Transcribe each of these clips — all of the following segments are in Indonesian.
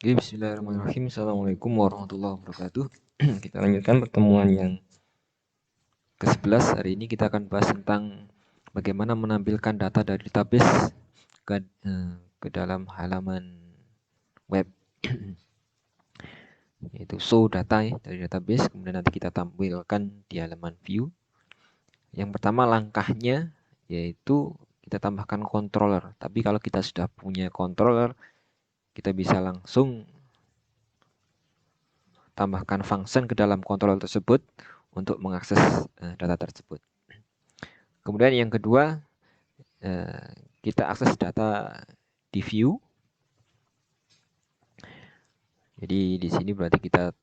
Oke, bismillahirrahmanirrahim. Assalamualaikum warahmatullahi wabarakatuh. Kita lanjutkan pertemuan yang ke-11. Hari ini kita akan bahas tentang bagaimana menampilkan data dari database ke dalam halaman web, yaitu show data ya, dari database. Kemudian nanti kita tampilkan di halaman view. Yang pertama langkahnya yaitu kita tambahkan controller. Tapi kalau kita sudah punya controller, kita bisa langsung tambahkan function ke dalam controller tersebut untuk mengakses data tersebut. Kemudian yang kedua, kita akses data di view. Jadi di sini berarti kita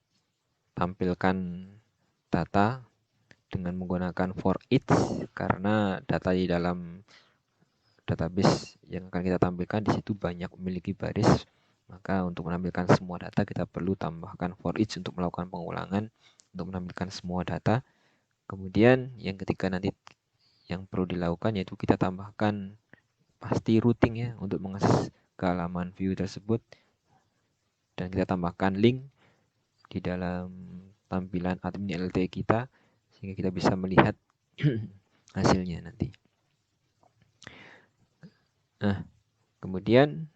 tampilkan data dengan menggunakan for each, karena data di dalam database yang akan kita tampilkan di situ banyak memiliki baris. Maka untuk menampilkan semua data kita perlu tambahkan for each untuk melakukan pengulangan untuk menampilkan semua data. Kemudian yang ketiga nanti yang perlu dilakukan yaitu kita tambahkan pasti routing ya untuk mengakses ke halaman view tersebut, dan kita tambahkan link di dalam tampilan admin LTE kita sehingga kita bisa melihat hasilnya nanti. Nah, kemudian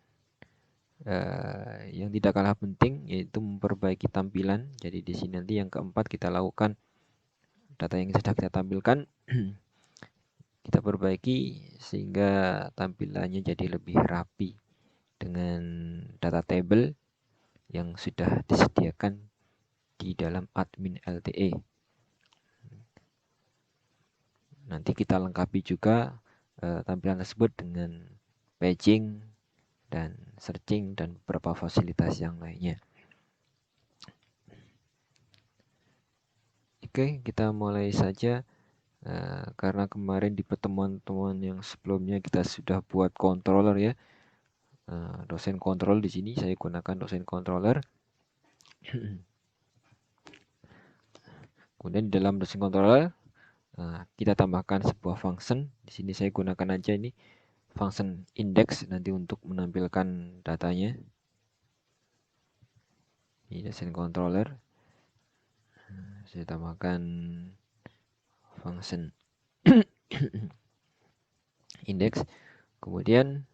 yang tidak kalah penting yaitu memperbaiki tampilan. Jadi di sini nanti yang keempat kita lakukan data yang sudah kita tampilkan kita perbaiki sehingga tampilannya jadi lebih rapi dengan data table yang sudah disediakan di dalam admin LTE. Nanti kita lengkapi juga tampilan tersebut dengan paging dan searching dan beberapa fasilitas yang lainnya. Oke, kita mulai saja. Karena kemarin di pertemuan-pertemuan yang sebelumnya kita sudah buat controller ya, dosen control di sini saya gunakan dosen controller. Kemudian di dalam dosen controller kita tambahkan sebuah function. Di sini saya gunakan aja ini function index nanti untuk menampilkan datanya. Ini dosen controller. Saya tambahkan function index. Kemudian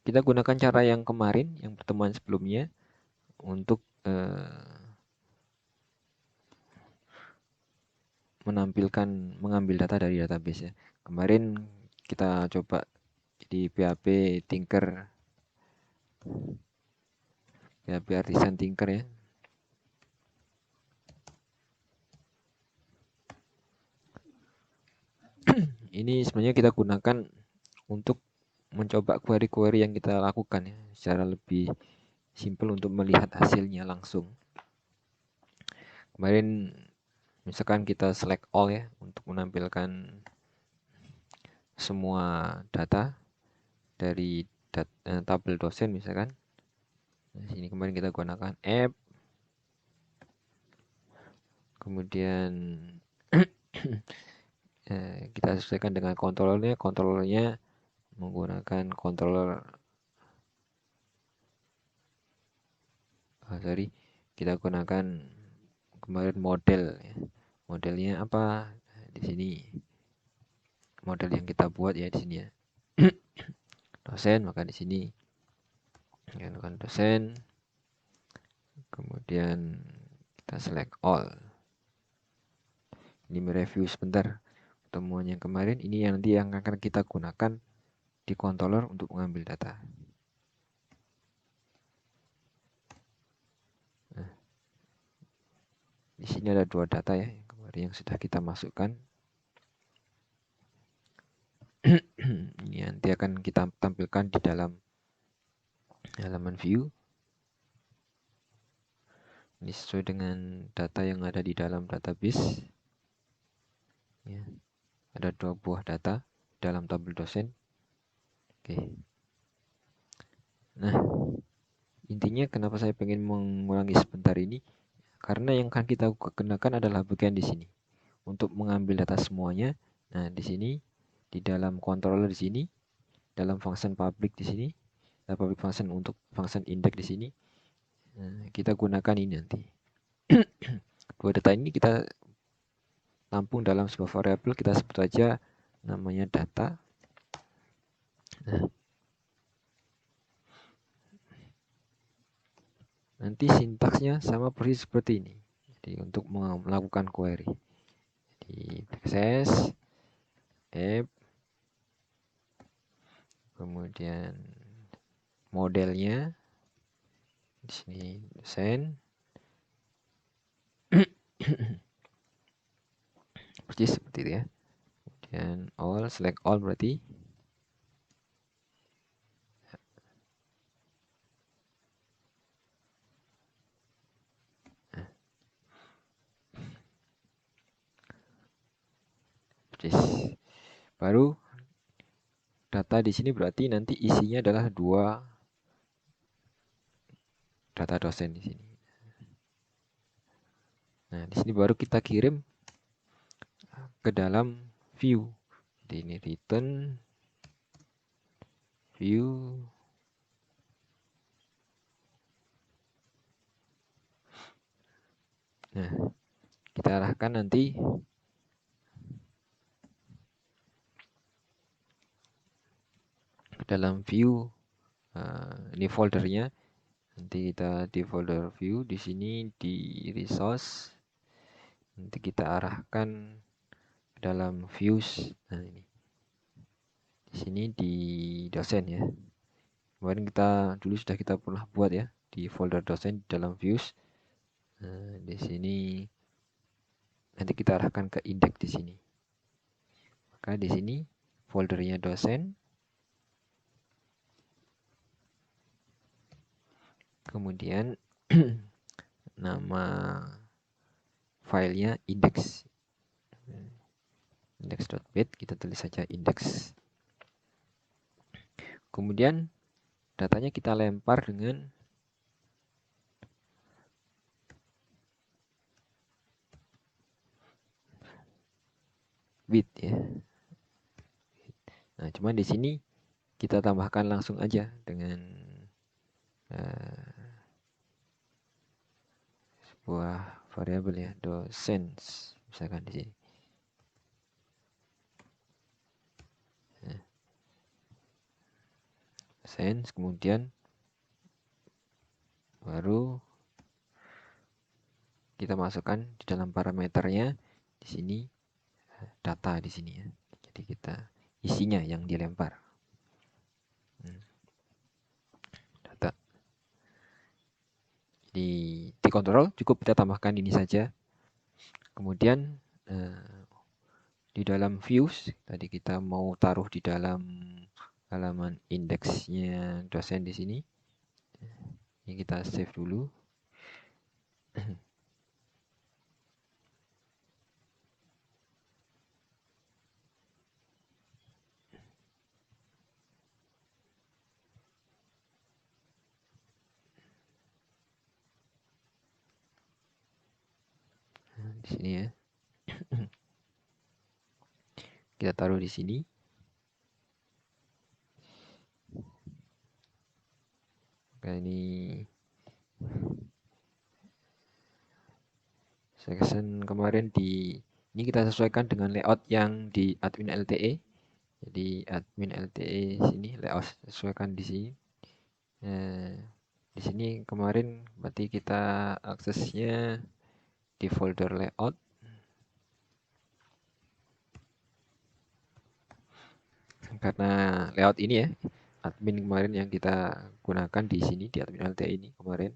kita gunakan cara yang kemarin, yang pertemuan sebelumnya untuk mengambil data dari database ya. Kemarin kita coba di PHP Tinker, PHP Artisan Tinker ya. Ini sebenarnya kita gunakan untuk mencoba query-query yang kita lakukan ya, secara lebih simple untuk melihat hasilnya langsung. Kemarin misalkan kita select all ya untuk menampilkan semua data dari tabel dosen misalkan. Di sini kemarin kita gunakan app, kemudian kita sesuaikan dengan controllernya menggunakan controller kita gunakan kemarin model ya. Modelnya apa? Di sini model yang kita buat ya di sini ya. Dosen, maka di sini gunakan dosen. Kemudian kita select all. Ini mereview sebentar pertemuan yang kemarin. Ini yang nanti yang akan kita gunakan di controller untuk mengambil data. Nah, di sini ada dua data ya yang sudah kita masukkan. Ini nanti akan kita tampilkan di dalam halaman view. Ini sesuai dengan data yang ada di dalam database. Ya, ada dua buah data dalam tabel dosen. Oke. Nah, intinya kenapa saya pengen mengulangi sebentar ini? Karena yang akan kita gunakan adalah bagian di sini untuk mengambil data semuanya. Nah, di sini di dalam controller di sini, dalam function public di sini, public function untuk function index di sini, Nah, kita gunakan ini nanti. Dua data ini kita tampung dalam sebuah variabel, kita sebut saja namanya data. Nah, nanti sintaksnya sama persis seperti ini. Jadi untuk melakukan query, di backslash app, kemudian modelnya di sini send, persis seperti itu ya. Dan all, select all berarti. Nah, persis. Baru data di sini berarti nanti isinya adalah dua data dosen di sini. Nah, di sini baru kita kirim ke dalam view. Jadi ini return view. Nah, kita arahkan nanti ke dalam view. Ini foldernya. Nanti kita di folder view, di sini di resource. Nanti kita arahkan ke dalam views. Nah, ini. Di sini di dosen ya. Kemarin dulu sudah kita pernah buat ya di folder dosen di dalam views. Nah, di sini nanti kita arahkan ke index di sini. Maka di sini foldernya dosen, kemudian nama filenya index, index.bit, kita tulis saja index. Kemudian datanya kita lempar dengan bit ya. Nah, cuman di sini kita tambahkan langsung aja dengan sebuah variabel ya, docents misalkan di sini. Nah, docents, kemudian baru kita masukkan di dalam parameternya di sini data di sini ya. Jadi kita isinya yang dilempar. Data. Di kontrol cukup kita tambahkan ini saja. Kemudian di dalam views tadi kita mau taruh di dalam halaman indeksnya dosen di sini. Ini kita save dulu. Di sini ya. Kita taruh di sini. Nah, ini section kemarin ini kita sesuaikan dengan layout yang di admin LTE. Jadi admin LTE sini layout sesuaikan di sini. Di sini kemarin berarti kita aksesnya di folder layout. Karena layout ini ya, admin kemarin yang kita gunakan di sini di admin LTE ini kemarin.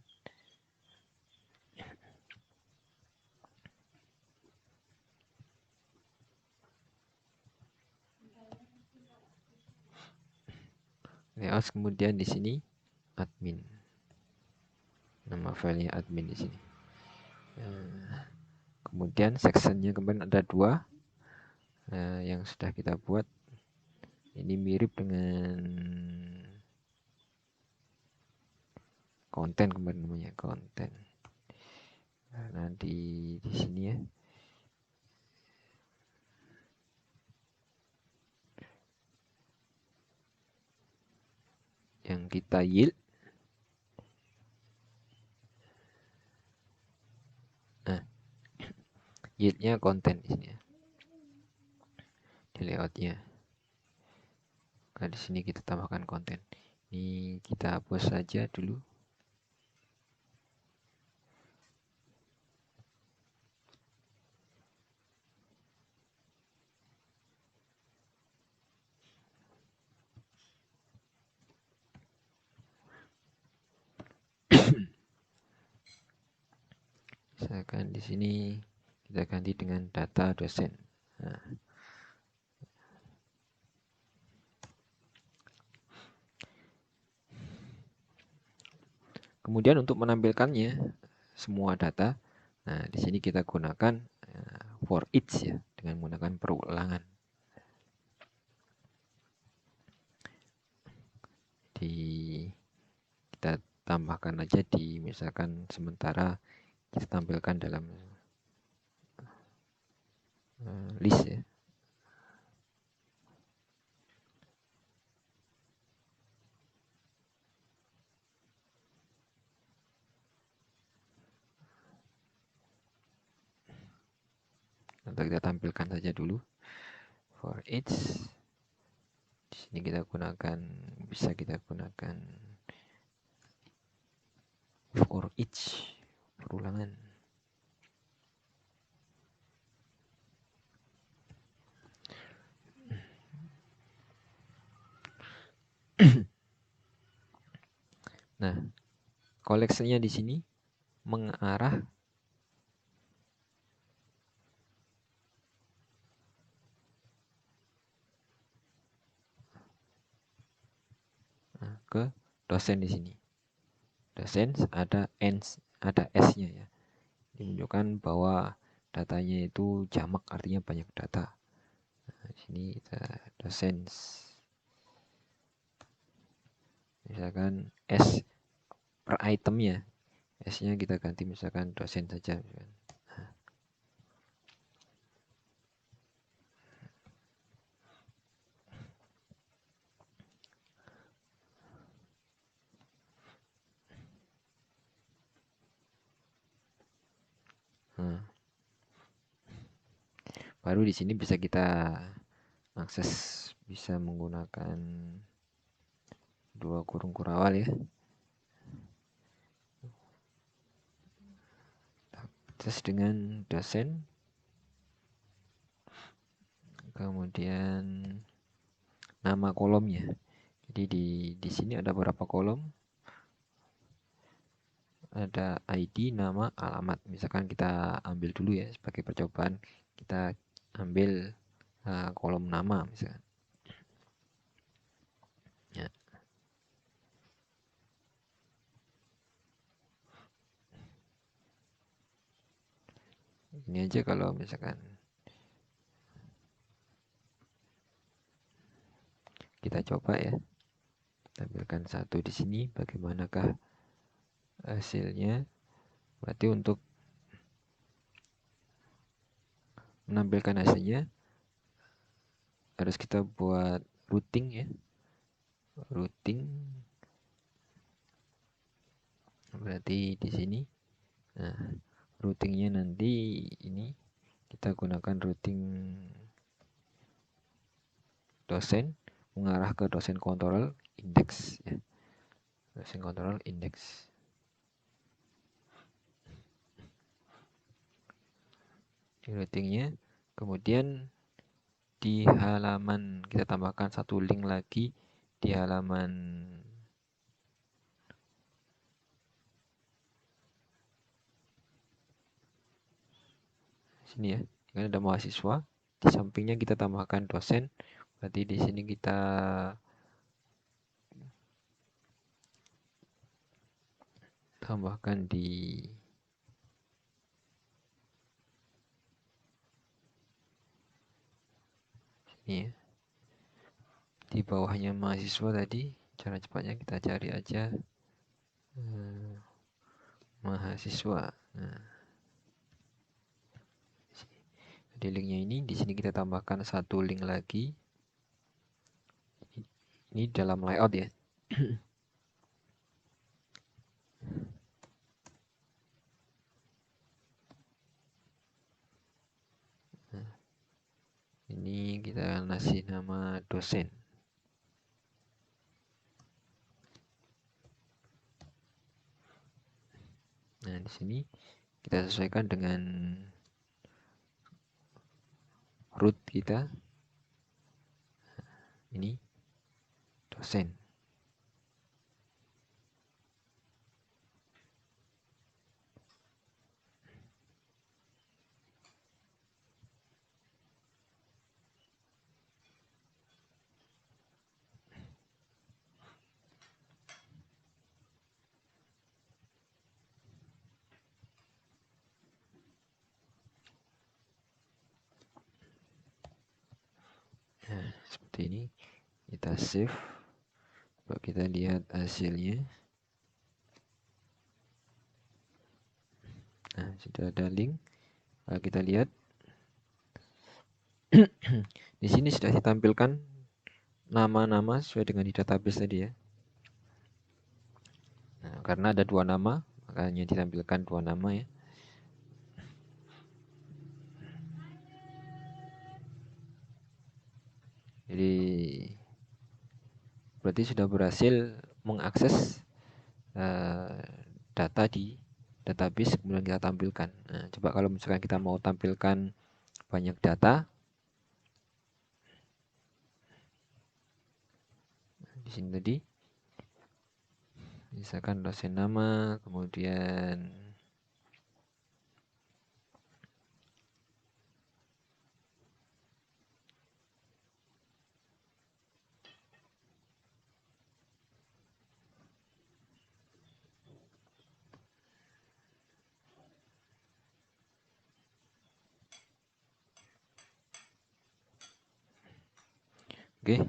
Layout kemudian di sini admin. Nama filenya admin di sini. Kemudian sectionnya kemarin ada dua yang sudah kita buat. Ini mirip dengan konten kemarin namanya konten. Nah di sini ya. Yang kita yield Yieldnya konten di sini ya, di layoutnya. Nah, di sini kita tambahkan konten. Ini kita hapus saja dulu. Misalkan di sini kita ganti dengan data dosen. Nah, kemudian untuk menampilkannya semua data, nah di sini kita gunakan for each ya, dengan menggunakan perulangan. Kita tambahkan aja di misalkan sementara kita tampilkan dalam list ya. Atau kita tampilkan saja dulu for each. Di sini kita gunakan, bisa kita gunakan for each perulangan. Nah, koleksinya di sini mengarah ke dosen di sini. Dosen ada S-nya ya. Ini menunjukkan bahwa datanya itu jamak, artinya banyak data. Nah, di sini kita dosen. Misalkan S per itemnya, S-nya kita ganti misalkan dosen saja. Nah, baru di sini bisa kita akses, bisa menggunakan dua kurung kurawal ya. Akses dengan dosen. Kemudian nama kolomnya. Jadi di sini ada beberapa kolom. Ada ID, nama, alamat. Misalkan kita ambil dulu ya sebagai percobaan, kita ambil kolom nama misalkan. Ya. Ini aja kalau misalkan kita coba ya, tampilkan satu di sini, bagaimanakah hasilnya. Berarti untuk menampilkan hasilnya harus kita buat routing ya, routing. Berarti di sini, nah routingnya nanti ini kita gunakan routing dosen mengarah ke dosen kontrol index ya. Dosen kontrol index. Di routingnya, kemudian di halaman kita tambahkan satu link lagi di halaman sini ya. Ini ada mahasiswa, di sampingnya kita tambahkan dosen. Berarti di sini kita tambahkan di sini ya. Di bawahnya mahasiswa tadi, cara cepatnya kita cari aja mahasiswa. Nah, di linknya ini, di sini kita tambahkan satu link lagi. Ini dalam layout ya. ngasih nama dosen. Nah, di sini kita sesuaikan dengan root kita. Ini dosen. Nah, seperti ini. Kita save. Coba kita lihat hasilnya. Nah, sudah ada link. Kita lihat. Di sini sudah ditampilkan nama-nama sesuai dengan di database tadi ya. Nah, karena ada 2 nama, makanya ditampilkan 2 nama ya. Jadi berarti sudah berhasil mengakses data di database kemudian kita tampilkan. Nah, coba kalau misalkan kita mau tampilkan banyak data, di sini tadi misalkan dosen nama, kemudian oke.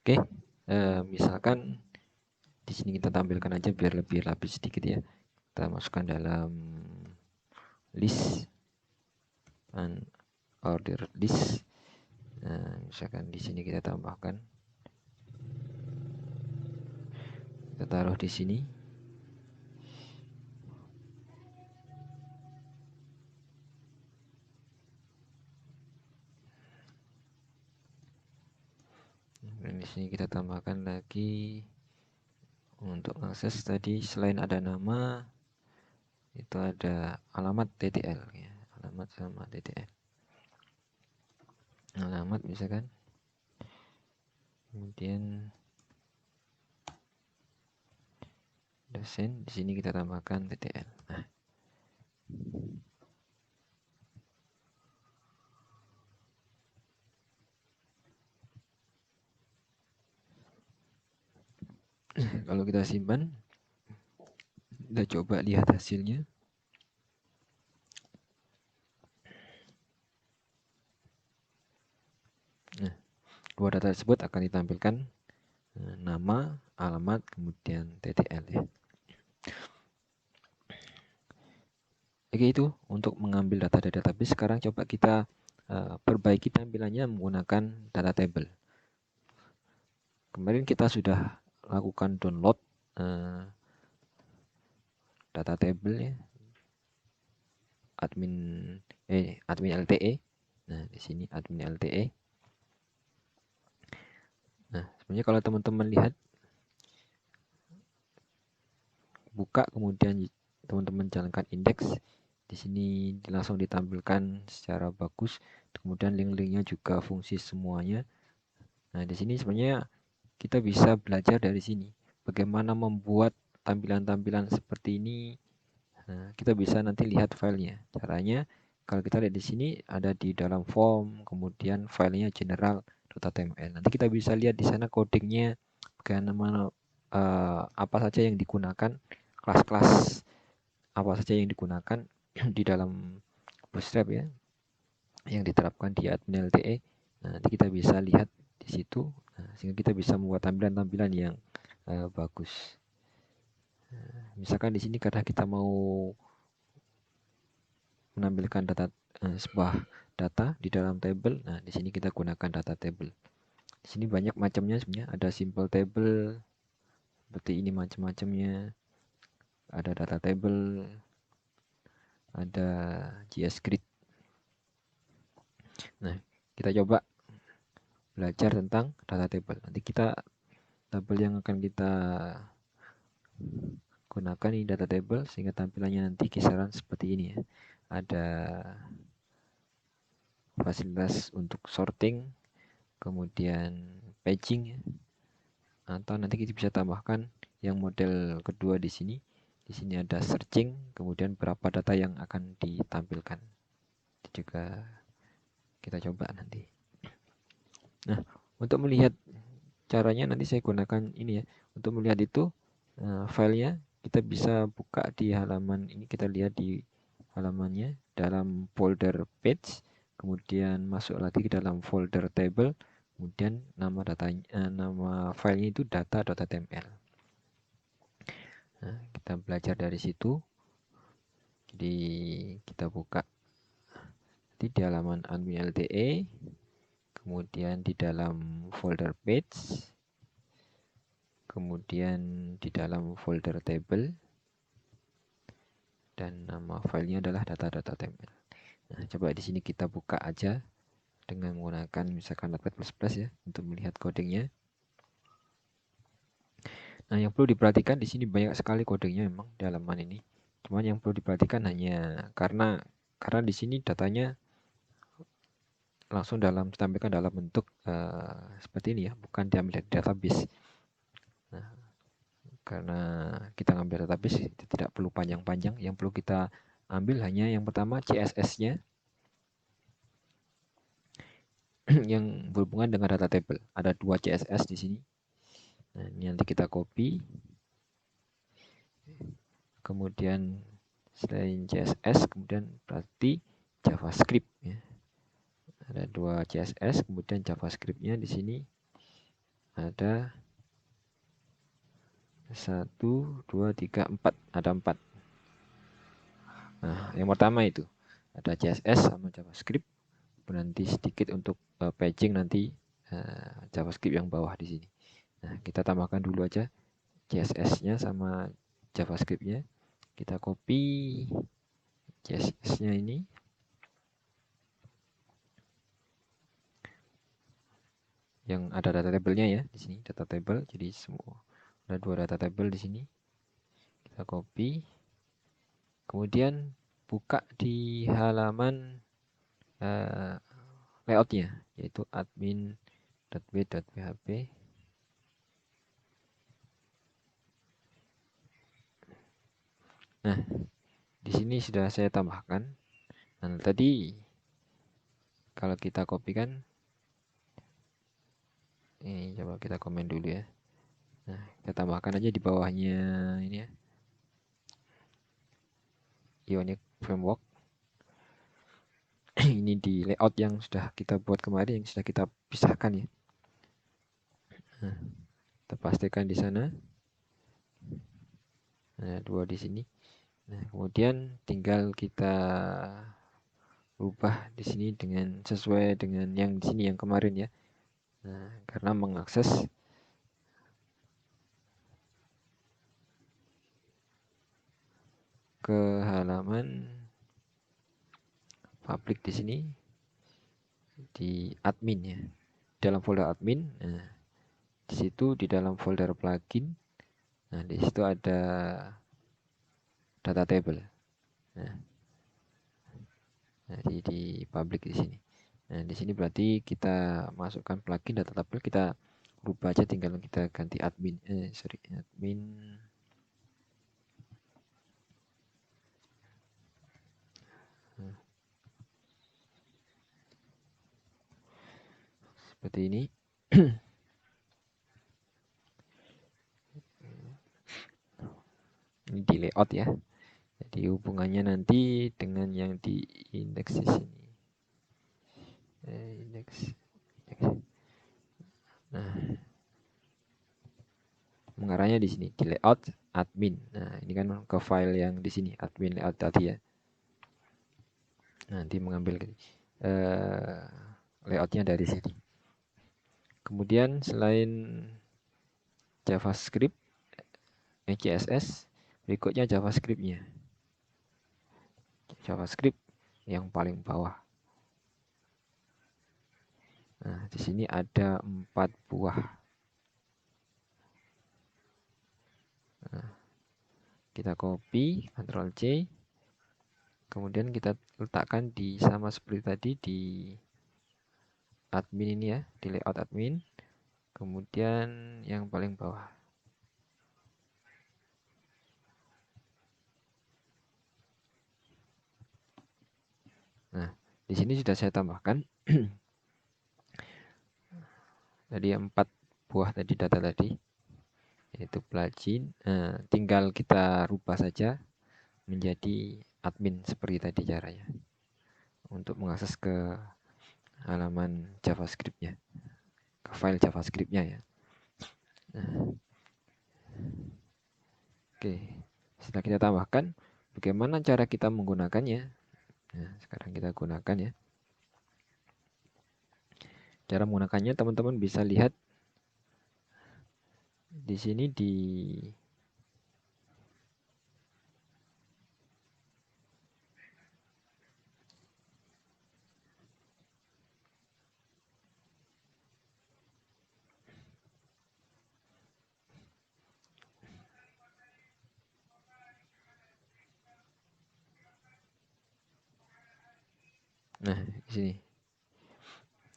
Oke, misalkan di sini kita tampilkan aja biar lebih rapi sedikit ya. Kita masukkan dalam list and order list. Nah, misalkan di sini kita tambahkan, kita taruh di sini. Dan di sini kita tambahkan lagi untuk akses tadi selain ada nama itu ada alamat TTL ya, alamat sama TTL. Alamat misalkan. Kemudian dosen di sini kita tambahkan TTL. Nah, kalau kita simpan, kita coba lihat hasilnya. Nah, 2 data tersebut akan ditampilkan nama, alamat, kemudian TTL ya. Oke, itu untuk mengambil data dari database. Sekarang coba kita perbaiki tampilannya menggunakan data table. Kemarin kita sudah lakukan download data table ya, admin LTE. Nah, di sini admin LTE. Nah, sebenarnya kalau teman-teman lihat, buka kemudian teman-teman jalankan indeks, di sini langsung ditampilkan secara bagus. Kemudian link-linknya juga fungsi semuanya. Nah, di sini sebenarnya kita bisa belajar dari sini bagaimana membuat tampilan-tampilan seperti ini. Nah, kita bisa nanti lihat filenya. Caranya kalau kita lihat di sini ada di dalam form, kemudian filenya general.html. Nanti kita bisa lihat di sana codingnya bagaimana apa saja yang digunakan, kelas-kelas apa saja yang digunakan di dalam Bootstrap ya, yang diterapkan di admin LTE. Nah, nanti kita bisa lihat di situ, sehingga kita bisa membuat tampilan-tampilan yang bagus. Misalkan di sini karena kita mau menampilkan data sebuah data di dalam table. Nah, di sini kita gunakan data table. Di sini banyak macamnya sebenarnya, ada simple table seperti ini macam-macamnya. Ada data table, ada JS Grid. Nah, kita coba belajar tentang data table. Nanti tabel yang akan kita gunakan ini data table, sehingga tampilannya nanti kisaran seperti ini ya. Ada fasilitas untuk sorting, kemudian paging ya. Atau nanti kita bisa tambahkan yang model kedua di sini. Di sini ada searching, kemudian berapa data yang akan ditampilkan. Itu juga kita coba nanti. Nah, untuk melihat caranya nanti saya gunakan ini ya. Untuk melihat itu filenya kita bisa buka di halaman ini, kita lihat di halamannya dalam folder page, kemudian masuk lagi ke dalam folder table, kemudian nama filenya itu data.html. Nah, kita belajar dari situ. Jadi kita buka di halaman admin LTE, kemudian di dalam folder page, kemudian di dalam folder table, dan nama filenya adalah data.html. Nah, coba di sini kita buka aja dengan menggunakan misalkan Notepad++ ya untuk melihat codingnya. Nah, yang perlu diperhatikan di sini banyak sekali codingnya memang di halaman ini. Cuman yang perlu diperhatikan hanya karena di sini datanya langsung ditampilkan dalam bentuk seperti ini ya, bukan diambil dari database. Nah, karena kita ngambil database itu tidak perlu panjang-panjang, yang perlu kita ambil hanya yang pertama CSS-nya yang berhubungan dengan data table. Ada 2 CSS di sini. Nah, ini nanti kita copy. Kemudian selain CSS, kemudian berarti JavaScript ya. Ada 2 CSS, kemudian JavaScript-nya di sini ada 1, 2, 3, 4. Ada 4. Nah, yang pertama itu ada CSS sama JavaScript. Nanti sedikit untuk paging nanti JavaScript yang bawah di sini. Nah, kita tambahkan dulu aja CSS-nya sama JavaScript-nya. Kita copy CSS-nya ini. Yang ada data table-nya ya di sini, data table. Jadi semua ada 2 data table di sini. Kita copy. Kemudian buka di halaman layoutnya, yaitu admin.b.php. Nah, di sini sudah saya tambahkan. Nah, tadi kalau kita copy kan, ini coba kita komen dulu ya. Nah, kita tambahkan aja di bawahnya ini ya, Ionic Framework. Ini di layout yang sudah kita buat kemarin, yang sudah kita pisahkan ya. Nah, kita pastikan di sana. Nah, 2 di sini. Nah, kemudian tinggal kita ubah di sini dengan sesuai dengan yang di sini yang kemarin ya. Nah, karena mengakses ke halaman publik di sini di admin ya. Dalam folder admin. Nah, di situ di dalam folder plugin. Nah, di situ ada data table. Nah, di public di sini. Nah, di sini berarti kita masukkan plugin data table, kita rubah aja, tinggal kita ganti admin. Admin. Seperti ini. Ini di layout ya. Jadi hubungannya nanti dengan yang di indeks di sini. Indeks. Nah, mengarahnya di sini di layout admin. Nah, ini kan ke file yang di sini admin layout tadi ya. Nanti mengambil layoutnya dari sini. Kemudian selain JavaScript, CSS, berikutnya JavaScript-nya. JavaScript yang paling bawah. Nah, di sini ada 4 buah. Nah, kita copy, Ctrl C, kemudian kita letakkan di sama seperti tadi di admin ini ya, di layout admin, kemudian yang paling bawah. Nah, di sini sudah saya tambahkan tadi 4 buah tadi data tadi, yaitu plugin. Nah, tinggal kita rubah saja menjadi admin seperti tadi caranya untuk mengakses ke halaman JavaScript-nya, ke file JavaScript-nya ya. Nah, oke, setelah kita tambahkan, bagaimana cara kita menggunakannya? Nah, sekarang kita gunakan ya. Cara menggunakannya teman-teman bisa lihat di sini di di sini.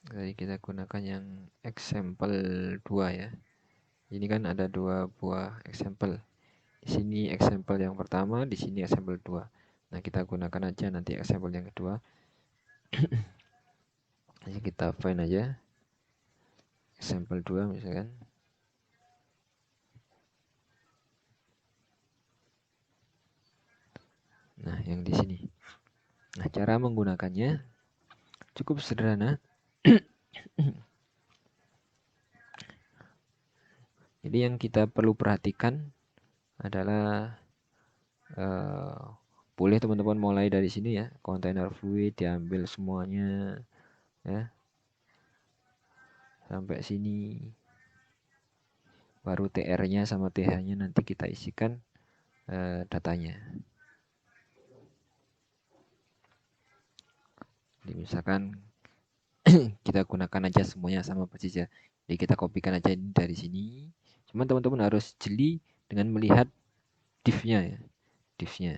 Tadi kita gunakan yang example 2 ya. Ini kan ada 2 buah example. Di sini example yang pertama, di sini example 2. Nah, kita gunakan aja nanti example yang kedua. Jadi kita find aja example 2 misalkan. Nah, yang di sini. Nah, cara menggunakannya cukup sederhana. Jadi yang kita perlu perhatikan adalah boleh teman-teman mulai dari sini ya, container fluid diambil semuanya ya sampai sini, baru tr-nya sama th-nya nanti kita isikan datanya. Jadi misalkan kita gunakan aja semuanya sama persis ya, jadi kita kopikan aja ini dari sini. Cuman teman-teman harus jeli dengan melihat div-nya ya, div-nya.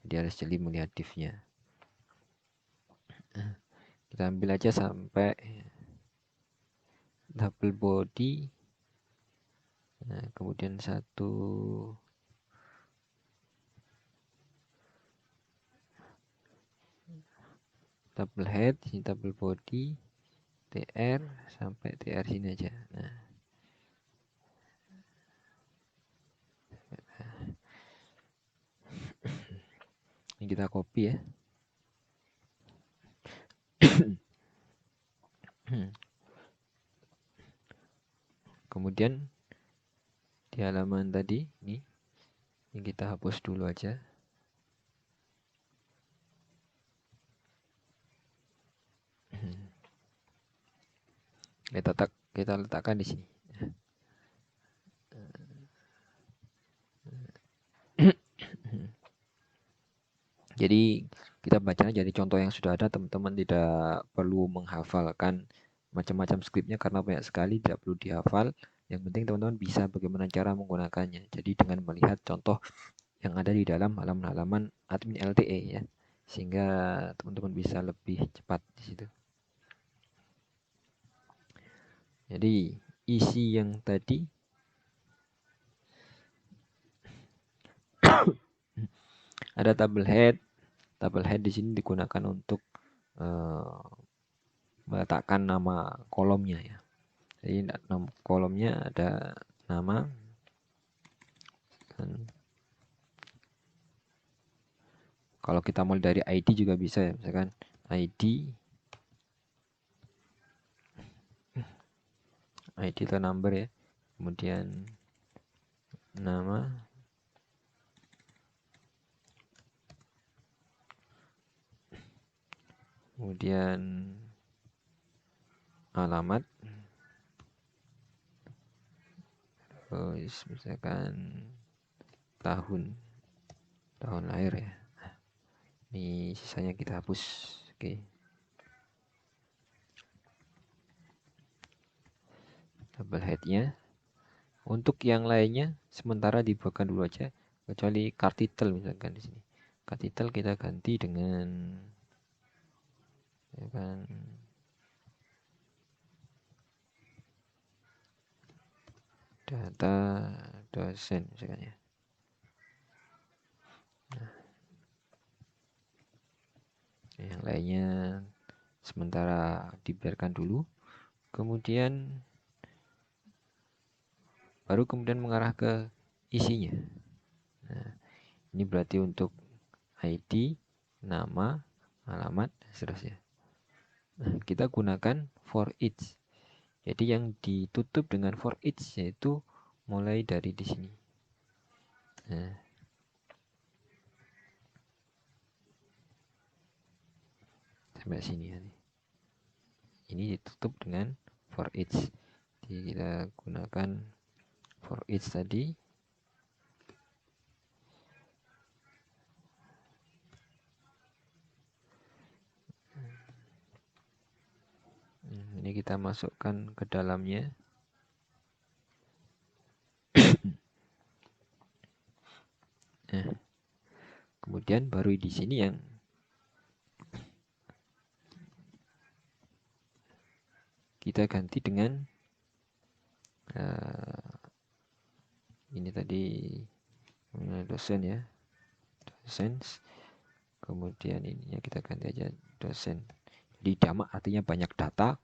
Jadi harus jeli melihat div-nya. Kita ambil aja sampai double body. Nah, kemudian satu double head, sini double body, tr sampai tr sini aja. Nah, ini kita copy ya. Kemudian di halaman tadi ini kita hapus dulu aja. Kita letakkan di sini. Jadi kita baca jadi contoh yang sudah ada, teman-teman tidak perlu menghafalkan macam-macam skripnya karena banyak sekali, tidak perlu dihafal. Yang penting teman-teman bisa bagaimana cara menggunakannya. Jadi dengan melihat contoh yang ada di dalam halaman-halaman admin LTE ya, sehingga teman-teman bisa lebih cepat di situ. Jadi isi yang tadi ada tabel head. Tabel head di sini digunakan untuk meletakkan nama kolomnya ya. Jadi nama kolomnya ada nama dan kalau kita mulai dari ID juga bisa ya, misalkan ID itu number ya, kemudian nama, kemudian alamat, terus misalkan tahun lahir ya. Ini sisanya kita hapus. Oke. Double headnya. Untuk yang lainnya sementara dibuatkan dulu aja, kecuali card title misalkan di sini. Card title kita ganti dengan ya kan, data dosen misalkan ya. Nah, yang lainnya sementara dibiarkan dulu, kemudian baru kemudian mengarah ke isinya. Nah, ini berarti untuk ID, nama, alamat, dan seterusnya. Nah, kita gunakan for each. Jadi yang ditutup dengan for each yaitu mulai dari di sini. Nah, sampai sini ya. Ini ditutup dengan for each. Jadi kita gunakan for each tadi. Ini kita masukkan ke dalamnya. Nah, kemudian baru di sini yang kita ganti dengan ini tadi dosen ya, dosen. Kemudian ininya kita ganti aja dosen. Jadi jamak artinya banyak data,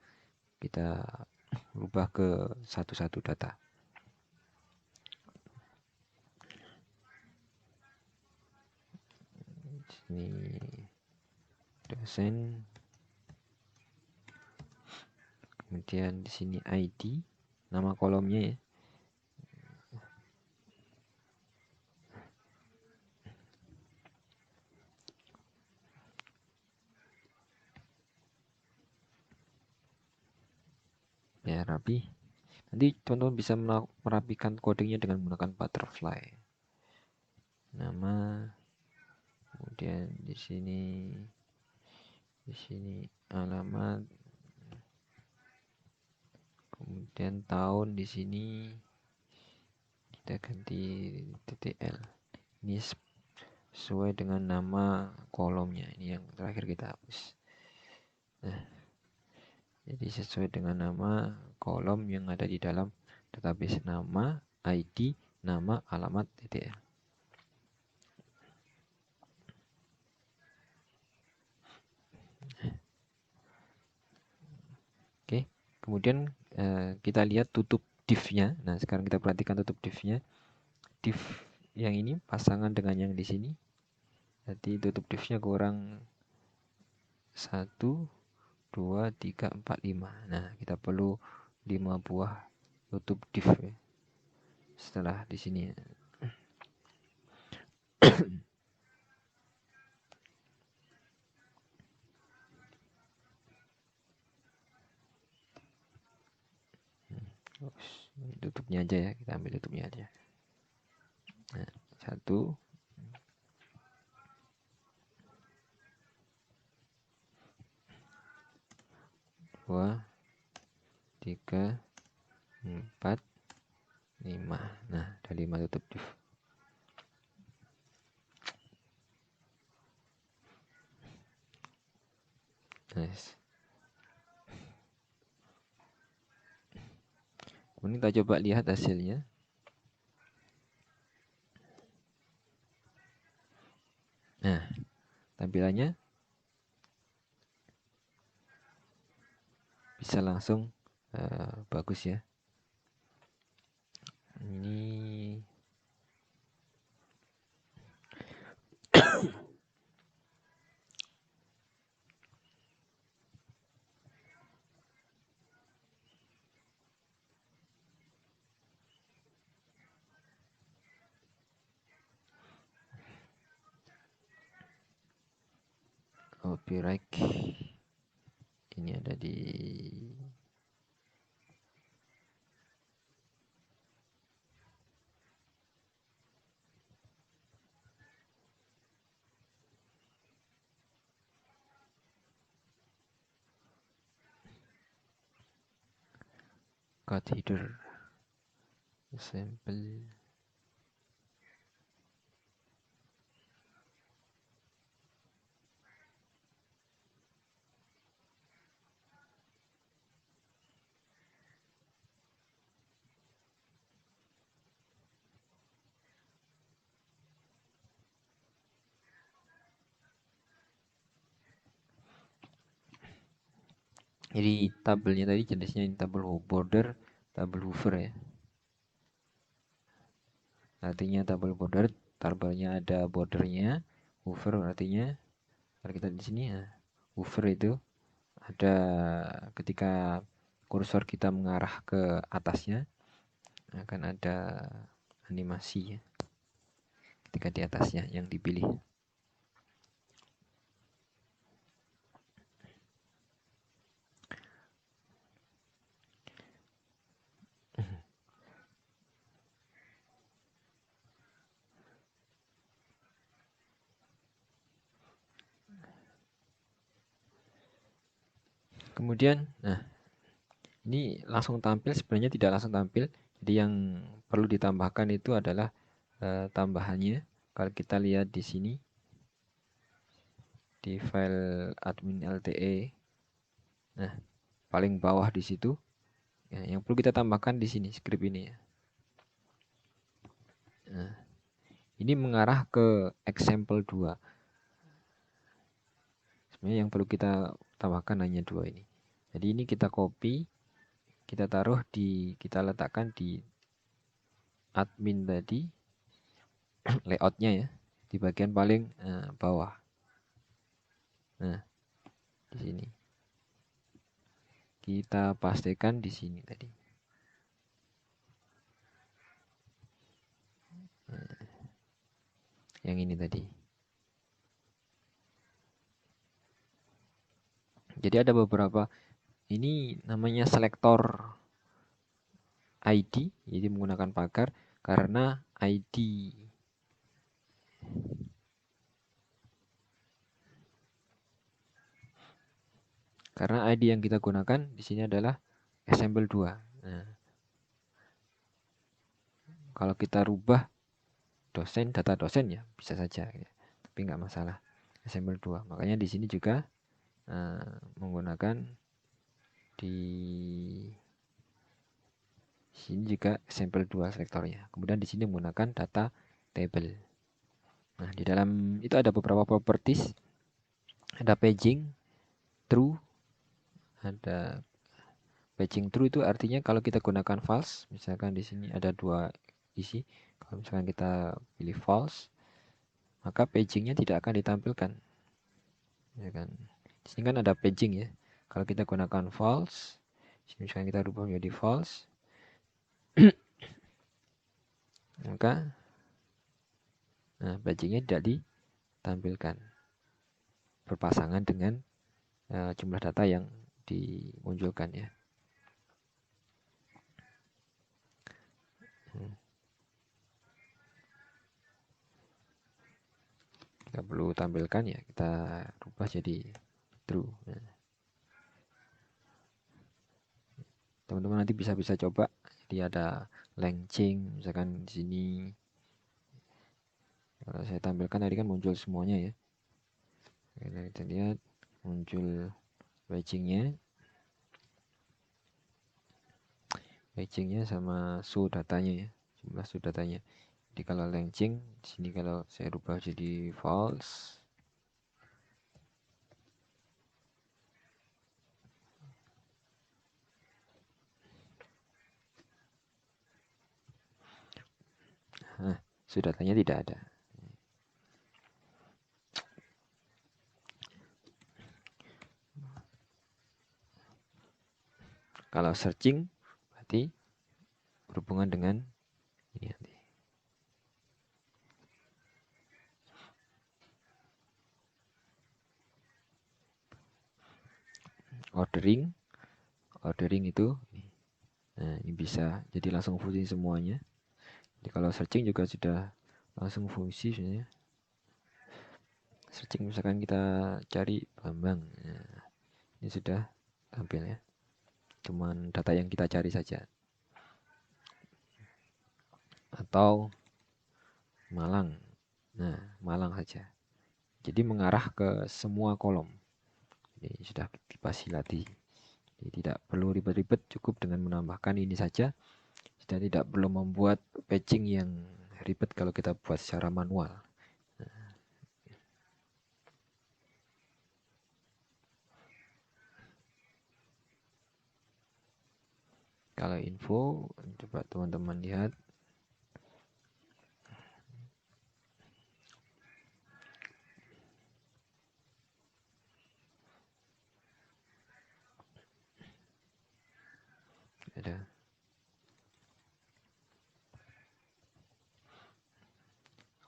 kita rubah ke satu-satu data. Ini dosen. Kemudian di sini ID, nama kolomnya ya. Ya, rapi. Nanti teman-teman bisa merapikan codingnya dengan menggunakan butterfly. Nama, kemudian di sini alamat, kemudian tahun di sini kita ganti TTL. Ini sesuai dengan nama kolomnya. Ini yang terakhir kita hapus. Nah, jadi sesuai dengan nama kolom yang ada di dalam database, nama, ID, nama, alamat, TTL. Oke, kemudian kita lihat tutup div-nya. Nah, sekarang kita perhatikan tutup div-nya. Div yang ini pasangan dengan yang di sini. Jadi tutup div-nya kurang 1, 2, 3, 4, 5. Nah, kita perlu 5 buah tutup div ya. Setelah di sini. Tutupnya aja ya, kita ambil tutupnya aja. Nah, 1, 2, 3, 4, 5. Nah, ada 5 tutup div. Nice. Kemudian kita coba lihat hasilnya. Nah, tampilannya bisa langsung bagus ya. Ini copyright ini ada di code header sampel. Jadi tabelnya tadi jenisnya ini tabel border, tabel hover ya. Artinya tabel border, tabelnya ada bordernya. Hover artinya kalau kita di sini ya, hover itu ada ketika kursor kita mengarah ke atasnya akan ada animasi ya, ketika di atasnya yang dipilih. Kemudian, nah ini langsung tampil, sebenarnya tidak langsung tampil. Jadi yang perlu ditambahkan itu adalah tambahannya. Kalau kita lihat di sini di file admin LTE, nah paling bawah di situ, ya, yang perlu kita tambahkan di sini script ini ya. Nah, ini mengarah ke example 2. Sebenarnya yang perlu kita tambahkan hanya 2 ini. Jadi ini kita copy, kita taruh di, kita letakkan di admin tadi, layoutnya ya, di bagian paling bawah. Nah, di sini kita pastikan di sini tadi. Nah, yang ini tadi. Jadi ada beberapa, ini namanya selektor ID, jadi menggunakan pagar karena ID. Karena ID yang kita gunakan di sini adalah example 2. Nah, kalau kita rubah dosen, data dosen ya bisa saja ya. Tapi nggak masalah. Example 2. Makanya di sini juga menggunakan di sini juga example 2 selektornya. Kemudian di sini menggunakan data table. Nah, di dalam itu ada beberapa properties. Ada paging true, ada paging true itu artinya kalau kita gunakan false, misalkan di sini ada 2 isi, kalau misalkan kita pilih false, maka pagingnya tidak akan ditampilkan, ya kan. Di sini kan ada paging ya. Kalau kita gunakan false, misalkan kita rubah menjadi false, maka pagingnya tidak ditampilkan berpasangan dengan jumlah data yang dimunculkan ya. Kita perlu tampilkan ya, kita rubah jadi true. Nah, teman-teman nanti bisa coba. Jadi ada lengching misalkan di sini. Kalau saya tampilkan tadi kan muncul semuanya ya. Kita lihat muncul pagingnya sama show datanya ya, jumlah show datanya. Jadi kalau lengching di sini kalau saya rubah jadi false, nah show datanya tidak ada. Kalau searching berarti berhubungan dengan ini nanti. Ordering itu, nah ini bisa jadi langsung fungsi semuanya. Jadi kalau searching juga sudah langsung fungsi sebenarnya. Searching misalkan kita cari Bambang, nah, ini sudah tampil ya. Cuman data yang kita cari saja. atau Malang. Nah, Malang saja. Jadi mengarah ke semua kolom. Ini sudah difasilitasi. Jadi tidak perlu ribet-ribet, cukup dengan menambahkan ini saja. Sudah tidak perlu membuat patching yang ribet kalau kita buat secara manual. Kalau info, coba teman-teman lihat. Ada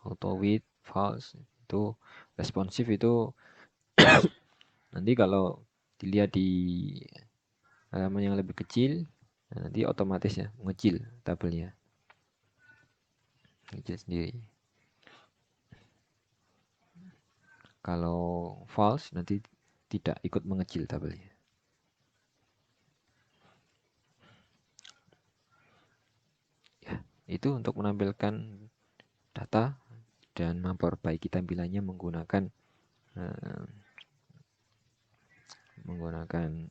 auto width, false, itu responsif itu nanti kalau dilihat di halaman yang lebih kecil, nanti otomatis ya mengecil tabelnya. Mengecil sendiri. Kalau false nanti tidak ikut mengecil tabelnya. Ya, itu untuk menampilkan data dan memperbaiki tampilannya menggunakan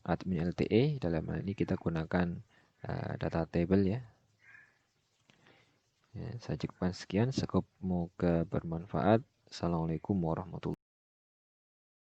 admin LTE. Dalam hal ini kita gunakan data table ya. Saya cukupkan sekian, semoga bermanfaat. Assalamualaikum warahmatullahi wabarakatuh.